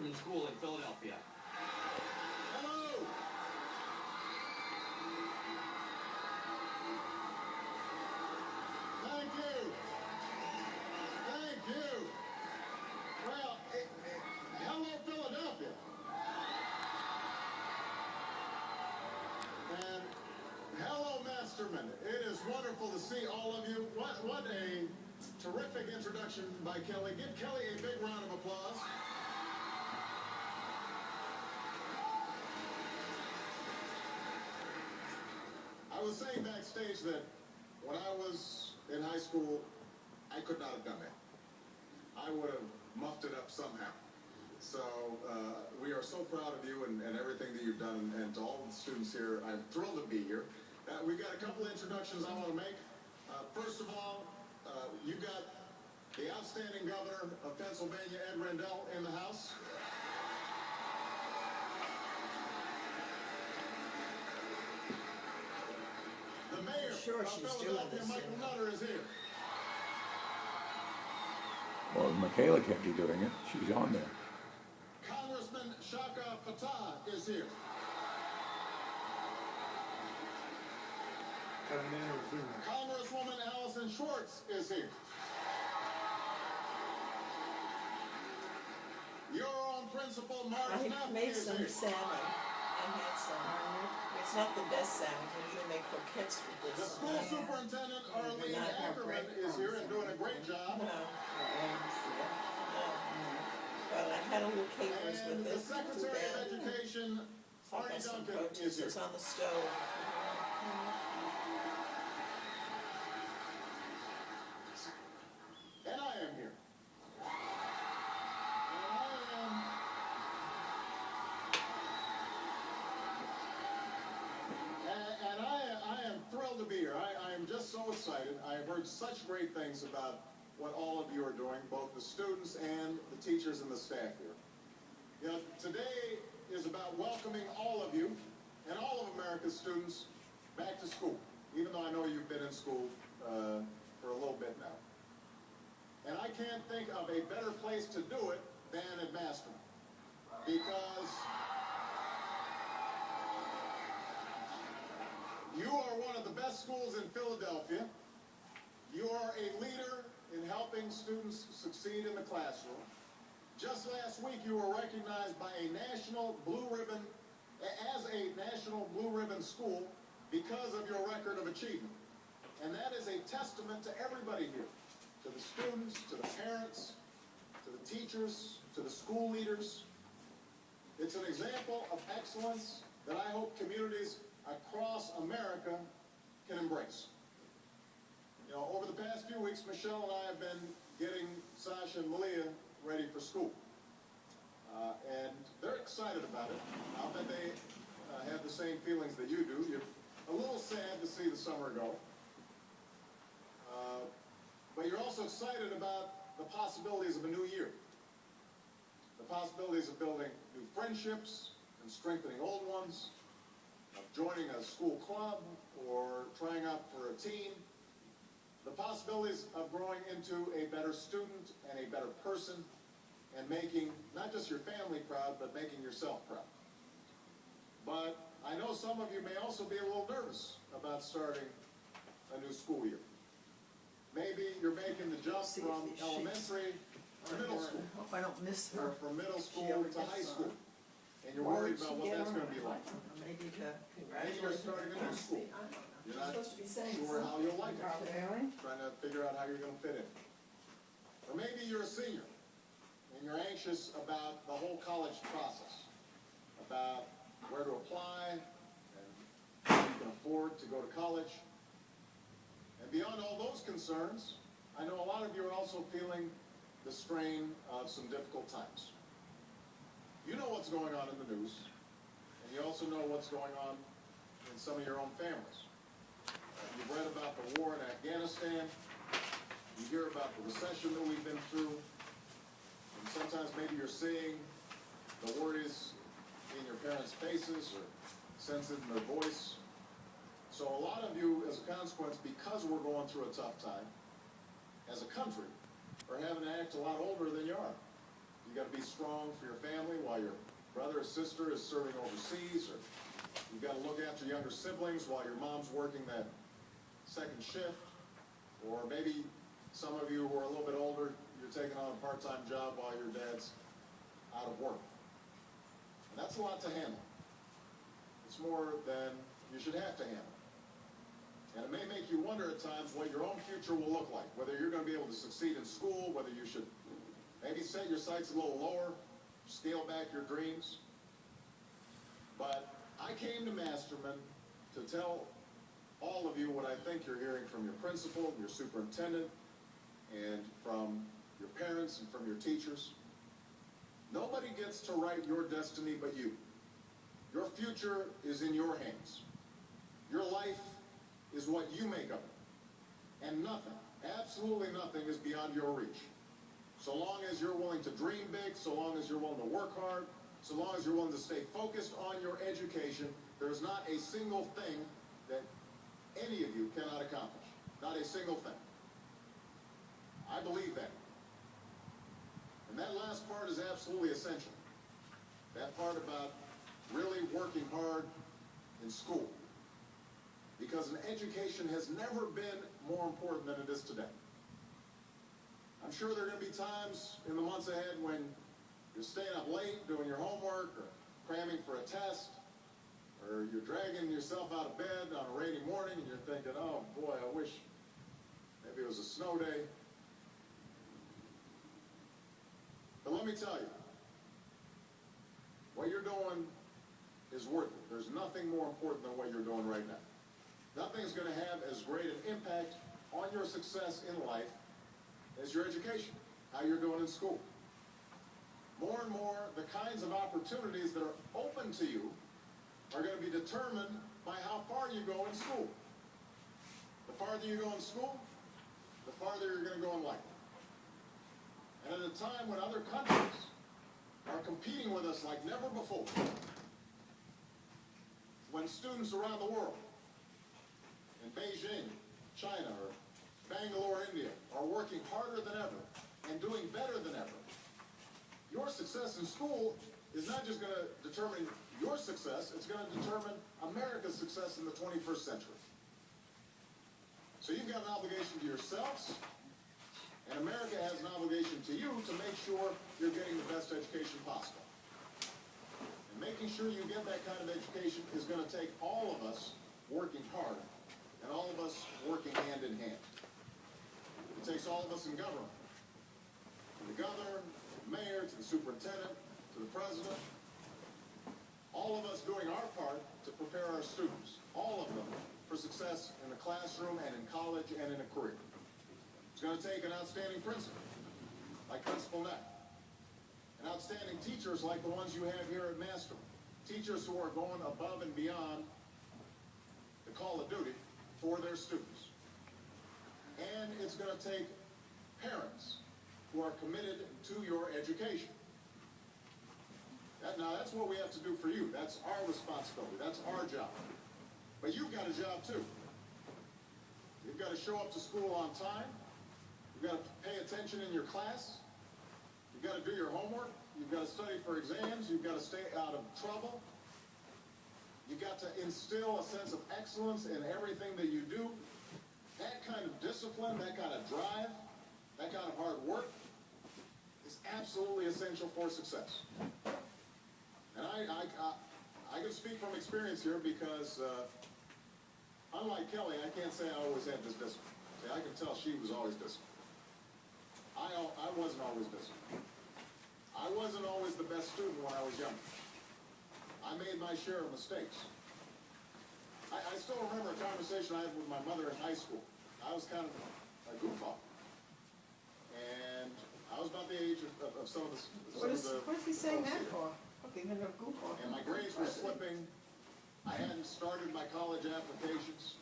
freshman school in Philadelphia. Hello! Thank you! Thank you! Well, hello, Philadelphia! And hello, Masterman. It is wonderful to see all of you. What a terrific introduction by Kelly. Give Kelly a big round of applause. I was saying backstage that when I was in high school, I could not have done that. I would have muffed it up somehow. So we are so proud of you and everything that you've done, and to all the students here, I'm thrilled to be here. We've got a couple of introductions I want to make. First of all, you got the outstanding governor of Pennsylvania, Ed Rendell, in the house. The mayor of Philadelphia, Michael Nutter, is here. Well, Mikaela can't be doing it. She's on there. Congressman Shaka Fatah is here. Congresswoman Allison Schwartz is here. Your own principal, Marge Neff, I made is some here. salmon. I had some. It's not the best salmon. I usually make croquettes with The this. school superintendent, Arlene Ackerman, is here and doing a great job. No. But I had a little capers And with the this. Secretary of Education, So I Arnie got some Duncan, is proteins. here. It's on the stove. And I am here. And I am thrilled to be here. I am just so excited. I have heard such great things about what all of you are doing, both the students and the teachers and the staff here. You know, today is about welcoming all of you and all of America's students back to school, even though I know you've been in school for a little bit now. And I can't think of a better place to do it than at Masterman, because you are one of the best schools in Philadelphia. You are a leader in helping students succeed in the classroom. Just last week, you were recognized by a national blue ribbon, as a national blue ribbon school because of your record of achievement. And that is a testament to everybody here, to the students, to the parents, to the teachers, to the school leaders. It's an example of excellence that I hope communities across America can embrace. You know, over the past few weeks, Michelle and I have been getting Sasha and Malia ready for school. And they're excited about it. I'll bet they have the same feelings that you do. You're a little sad to see the summer go. But you're also excited about the possibilities of a new year. The possibilities of building new friendships and strengthening old ones, of joining a school club or trying out for a team. The possibilities of growing into a better student and a better person, and making not just your family proud, but making yourself proud. But I know some of you may also be a little nervous about starting a new school year. Maybe you're making the jump from elementary to middle school. Hope I don't miss Or her. from middle school to high school. And you're worried about what that's going to be like. Maybe to Maybe you're starting a new school. You're not sure how you'll like it. Trying to figure out how you're going to fit in. Or maybe you're a senior and you're anxious about the whole college process, about where to apply and how you can afford to go to college. And beyond all those concerns, I know a lot of you are also feeling the strain of some difficult times. You know what's going on in the news, and you also know what's going on in some of your own families. You've read about the war in Afghanistan. You hear about the recession that we've been through. And sometimes maybe you're seeing the worries in your parents' faces or sense it in their voice. So a lot of you, as a consequence, because we're going through a tough time, as a country, are having to act a lot older than you are. You got to be strong for your family while your brother or sister is serving overseas, or you've got to look after younger siblings while your mom's working that second shift, or maybe some of you who are a little bit older, you're taking on a part-time job while your dad's out of work. And that's a lot to handle. It's more than you should have to handle. And it may make you wonder at times what your own future will look like, whether you're going to be able to succeed in school, whether you should maybe set your sights a little lower, scale back your dreams. But I came to Masterman to tell all of you what I think you're hearing from your principal, your superintendent, and from your parents and from your teachers. Nobody gets to write your destiny but you. Your future is in your hands. Your life is what you make of it. And nothing, absolutely nothing, is beyond your reach. So long as you're willing to dream big, so long as you're willing to work hard, so long as you're willing to stay focused on your education, there's not a single thing that any of you cannot accomplish. Not a single thing. I believe that. And that last part is absolutely essential. That part about really working hard in school. Because an education has never been more important than it is today. I'm sure there are going to be times in the months ahead when you're staying up late doing your homework, or cramming for a test, or you're dragging yourself out of bed on a rainy morning and you're thinking, oh boy, I wish maybe it was a snow day. But let me tell you, what you're doing is worth it. There's nothing more important than what you're doing right now. Nothing's going to have as great an impact on your success in life as your education, how you're doing in school. More and more, the kinds of opportunities that are open to you are going to be determined by how far you go in school. The farther you go in school, the farther you're going to go in life. And at a time when other countries are competing with us like never before, when students around the world, in Beijing, China, or Bangalore, India, are working harder than ever and doing better than ever, your success in school is not just going to determine your success, it's going to determine America's success in the 21st century. So you've got an obligation to yourselves, and America has an obligation to you to make sure you're getting the best education possible. And making sure you get that kind of education is going to take all of us working hard, and all of us working hand in hand. It takes all of us in government, from the governor, the mayor, to the superintendent, to the president, all of us doing our part to prepare our students, all of them, for success in the classroom and in college and in a career. It's going to take an outstanding principal, like Principal Neck, and outstanding teachers like the ones you have here at Masterman, teachers who are going above and beyond the call of duty for their students. And it's going to take parents who are committed to your education. Now, that's what we have to do for you. That's our responsibility. That's our job. But you've got a job, too. You've got to show up to school on time. You've got to pay attention in your class. You've got to do your homework. You've got to study for exams. You've got to stay out of trouble. You've got to instill a sense of excellence in everything that you do. That kind of discipline, that kind of drive, that kind of hard work is absolutely essential for success. And I can speak from experience here because, unlike Kelly, I can't say I always had this discipline. See, I can tell she was always disciplined. I wasn't always disciplined. I wasn't always the best student when I was younger. I made my share of mistakes. I still remember a conversation I had with my mother in high school. I was kind of a goofball. And I was about the age of some of the... What is he saying that for? Okay, you're a goofball. And my grades were slipping. I hadn't started my college applications.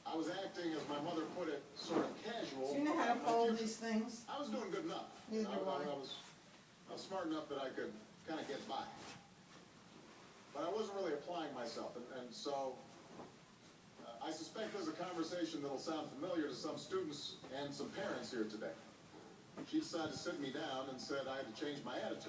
I was acting, as my mother put it, sort of casual. Do you know how to follow these things? I was doing good enough. Neither do I. I was smart enough that I could kind of get by. But I wasn't really applying myself, and so I suspect there's a conversation that'll sound familiar to some students and some parents here today. She decided to sit me down and said I had to change my attitude.